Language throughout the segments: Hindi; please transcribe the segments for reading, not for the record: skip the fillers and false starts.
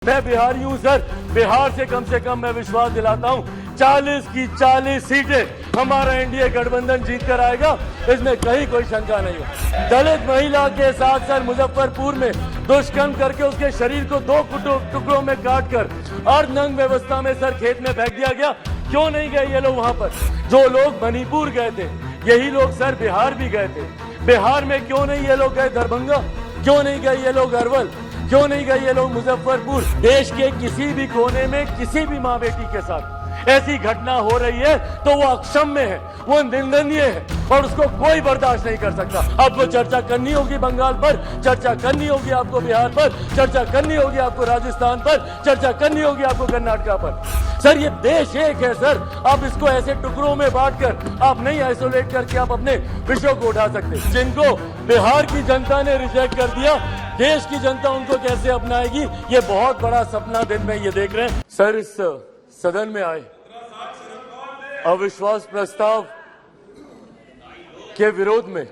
मैं बिहारी हूं सर। बिहार से कम मैं विश्वास दिलाता हूं 40 की 40 सीटें हमारा एनडीए गठबंधन जीत कर आएगा, इसमें कहीं कोई शंका नहीं है। दलित महिला के साथ सर मुजफ्फरपुर में दुष्कर्म करके उसके शरीर को 2 टुकड़ों में काट कर अर्धनग्न व्यवस्था में सर खेत में फेंक दिया गया। क्यों नहीं गए ये लोग वहां पर? जो लोग मणिपुर गए थे यही लोग सर बिहार भी गए थे। बिहार में क्यों नहीं ये लोग गए दरभंगा? क्यों नहीं गए ये लोग अरवल? क्यों नहीं गए ये लोग मुजफ्फरपुर? देश के किसी भी कोने में किसी भी माँ बेटी के साथ ऐसी घटना हो रही है तो वो अक्षम्य है, वो निंदनीय है और उसको कोई बर्दाश्त नहीं कर सकता। आपको चर्चा करनी होगी बंगाल पर, चर्चा करनी होगी आपको बिहार पर, चर्चा करनी होगी आपको राजस्थान पर, चर्चा करनी होगी आपको कर्नाटका पर। सर ये देश एक है सर, आप इसको ऐसे टुकड़ों में बांटकर आप नहीं आइसोलेट करके आप अपने विषयों को उठा सकते। जिनको बिहार की जनता ने रिजेक्ट कर दिया, देश की जनता उनको कैसे अपनाएगी, ये बहुत बड़ा सपना दिन में ये देख रहे हैं। सर इस सदन में आए अविश्वास प्रस्ताव के विरोध में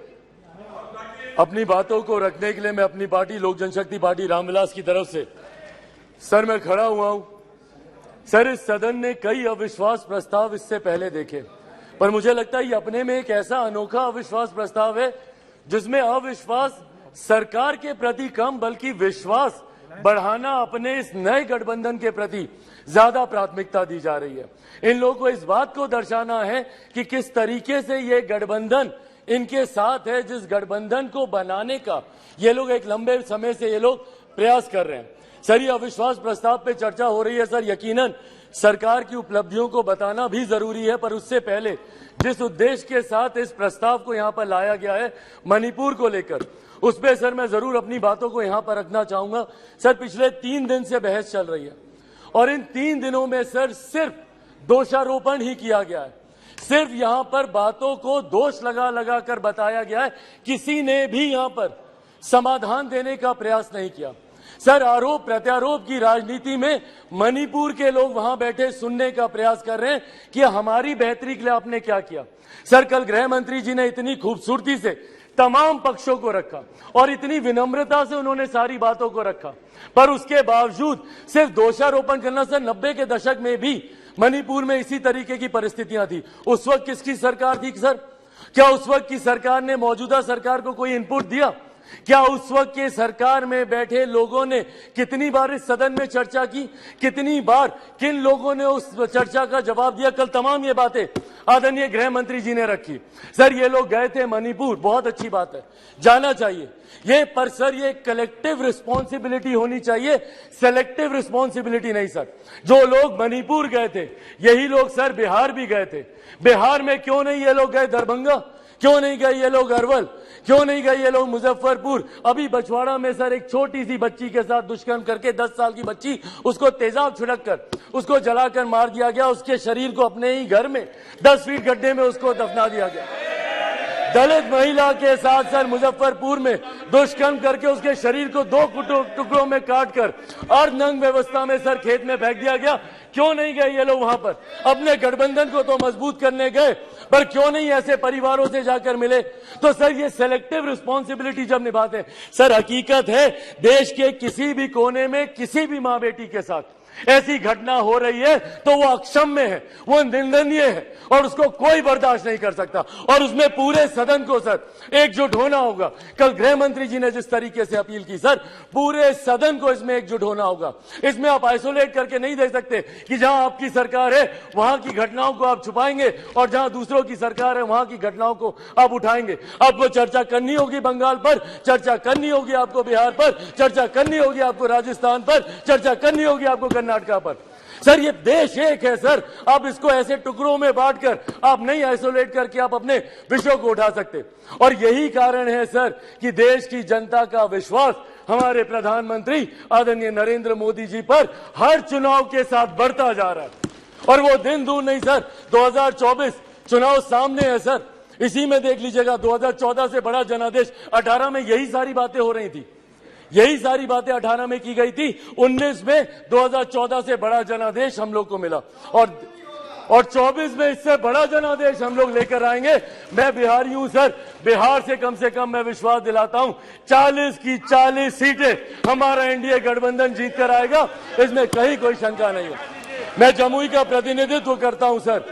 अपनी बातों को रखने के लिए मैं अपनी पार्टी लोक जनशक्ति पार्टी रामविलास की तरफ से सर मैं खड़ा हुआ हूं। सर इस सदन ने कई अविश्वास प्रस्ताव इससे पहले देखे, पर मुझे लगता है ये अपने में एक ऐसा अनोखा अविश्वास प्रस्ताव है जिसमें अविश्वास सरकार के प्रति कम बल्कि विश्वास बढ़ाना अपने इस नए गठबंधन के प्रति ज्यादा प्राथमिकता दी जा रही है। इन लोगों को इस बात को दर्शाना है कि किस तरीके से ये गठबंधन इनके साथ है, जिस गठबंधन को बनाने का ये लोग एक लंबे समय से ये लोग प्रयास कर रहे हैं। सर ये अविश्वास प्रस्ताव पे चर्चा हो रही है सर, यकीनन सरकार की उपलब्धियों को बताना भी जरूरी है, पर उससे पहले जिस उद्देश्य के साथ इस प्रस्ताव को यहाँ पर लाया गया है मणिपुर को लेकर, उस पर सर मैं जरूर अपनी बातों को यहाँ पर रखना चाहूंगा। सर पिछले 3 दिन से बहस चल रही है और इन 3 दिनों में सर सिर्फ दोषारोपण ही किया गया है। सिर्फ यहाँ पर बातों को दोष लगा कर बताया गया है, किसी ने भी यहाँ पर समाधान देने का प्रयास नहीं किया। सर आरोप प्रत्यारोप की राजनीति में मणिपुर के लोग वहां बैठे सुनने का प्रयास कर रहे हैं कि हमारी बेहतरी के लिए आपने क्या किया। सर कल गृह मंत्री जी ने इतनी खूबसूरती से तमाम पक्षों को रखा और इतनी विनम्रता से उन्होंने सारी बातों को रखा, पर उसके बावजूद सिर्फ दोषारोपण करना। सर 90 के दशक में भी मणिपुर में इसी तरीके की परिस्थितियां थी। उस वक्त किसकी सरकार थी सर? क्या उस वक्त की सरकार ने मौजूदा सरकार को कोई इनपुट दिया? क्या उस वक्त के सरकार में बैठे लोगों ने कितनी बार इस सदन में चर्चा की? कितनी बार किन लोगों ने उस चर्चा का जवाब दिया? कल तमाम ये बातें आदरणीय गृह मंत्री जी ने रखी। सर ये लोग गए थे मणिपुर, बहुत अच्छी बात है, जाना चाहिए ये, पर सर ये कलेक्टिव रिस्पॉन्सिबिलिटी होनी चाहिए, सेलेक्टिव रिस्पॉन्सिबिलिटी नहीं सर। जो लोग मणिपुर गए थे यही लोग सर बिहार भी गए थे। बिहार में क्यों नहीं ये लोग गए दरभंगा? क्यों नहीं गए ये लोग अरवल? क्यों नहीं गए ये लोग मुजफ्फरपुर? अभी बछवाड़ा में सर एक छोटी सी बच्ची के साथ दुष्कर्म करके 10 साल की बच्ची, उसको तेजाब छिड़क कर उसको जलाकर मार दिया गया। उसके शरीर को अपने ही घर में 10 फीट गड्ढे में उसको दफना दिया गया। दलित महिला के साथ सर मुजफ्फरपुर में दुष्कर्म करके उसके शरीर को 2 टुकड़ों में काट कर अर्धनग्न व्यवस्था में सर खेत में फेंक दिया गया। क्यों नहीं गए ये लोग वहां पर? अपने गठबंधन को तो मजबूत करने गए, पर क्यों नहीं ऐसे परिवारों से जाकर मिले? तो सर ये सेलेक्टिव रिस्पॉन्सिबिलिटी जब निभाते हैं, सर हकीकत है देश के किसी भी कोने में किसी भी माँ बेटी के साथ ऐसी घटना हो रही है तो वो अक्षम्य है, वो निंदनीय है और उसको कोई बर्दाश्त नहीं कर सकता। और उसमें पूरे सदन को सर एकजुट होना होगा। कल गृह मंत्री जी ने जिस तरीके से अपील की सर, पूरे सदन को इसमें एकजुट होना होगा। इसमें आप आइसोलेट करके नहीं दे सकते कि जहां आपकी सरकार है वहां की घटनाओं को आप छुपाएंगे और जहां दूसरों की सरकार है वहां की घटनाओं को आप उठाएंगे। आपको चर्चा करनी होगी बंगाल पर, चर्चा करनी होगी आपको बिहार पर, चर्चा करनी होगी आपको राजस्थान पर, चर्चा करनी होगी आपको कर्नाटका पर। सर ये देश एक है सर, आप इसको ऐसे टुकड़ों में बांटकर आप नहीं आइसोलेट करके आप अपने विषयों को उठा सकते। और यही कारण है सर कि देश की जनता का विश्वास हमारे प्रधानमंत्री आदरणीय नरेंद्र मोदी जी पर हर चुनाव के साथ बढ़ता जा रहा है। और वो दिन दूर नहीं सर, 2024 चुनाव सामने है सर। इसी में देख लीजिएगा 2014 से बड़ा जनादेश 18 में यही सारी बातें हो रही थी, यही सारी बातें 18 में की गई थी। 19 में 2014 से बड़ा जनादेश हम लोग को मिला। और और 24 में इससे बड़ा जनादेश हम लोग लेकर आएंगे। मैं बिहारी हूं सर, बिहार से कम मैं विश्वास दिलाता हूं 40 की 40 सीटें हमारा एनडीए गठबंधन जीत कर आएगा, इसमें कहीं कोई शंका नहीं है। मैं जमुई का प्रतिनिधित्व करता हूं सर।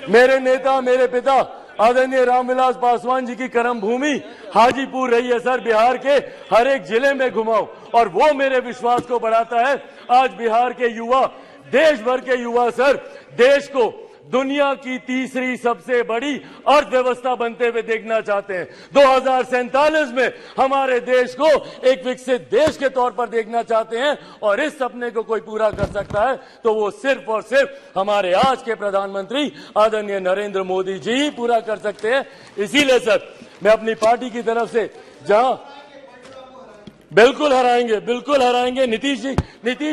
मेरे नेता, मेरे पिता आदरणीय रामविलास पासवान जी की कर्म भूमि हाजीपुर रही है सर। बिहार के हर एक जिले में घुमाऊं और वो मेरे विश्वास को बढ़ाता है। आज बिहार के युवा, देश भर के युवा सर, देश को दुनिया की तीसरी सबसे बड़ी अर्थव्यवस्था बनते हुए देखना चाहते हैं। 2047 में हमारे देश को एक विकसित देश के तौर पर देखना चाहते हैं और इस सपने को कोई पूरा कर सकता है तो वो सिर्फ और सिर्फ हमारे आज के प्रधानमंत्री आदरणीय नरेंद्र मोदी जी ही पूरा कर सकते हैं। इसीलिए सर मैं अपनी पार्टी की तरफ से जहां बिल्कुल हराएंगे नीतीश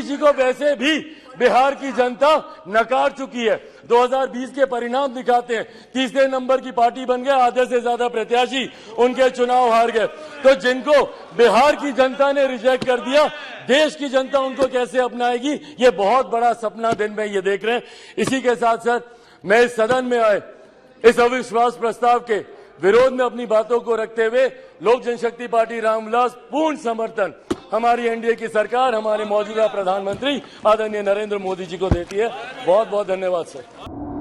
जी को वैसे भी बिहार की जनता नकार चुकी है। 2020 के परिणाम दिखाते हैं, तीसरे नंबर की पार्टी बन गए, आधे से ज्यादा प्रत्याशी उनके चुनाव हार गए। तो जिनको बिहार की जनता ने रिजेक्ट कर दिया, देश की जनता उनको कैसे अपनाएगी, ये बहुत बड़ा सपना दिन में ये देख रहे हैं। इसी के साथ सर मैं इस सदन में आए इस अविश्वास प्रस्ताव के विरोध में अपनी बातों को रखते हुए लोक जनशक्ति पार्टी रामविलास पूर्ण समर्थन हमारी एनडीए की सरकार, हमारे मौजूदा प्रधानमंत्री आदरणीय नरेंद्र मोदी जी को देती है। बहुत बहुत धन्यवाद सर।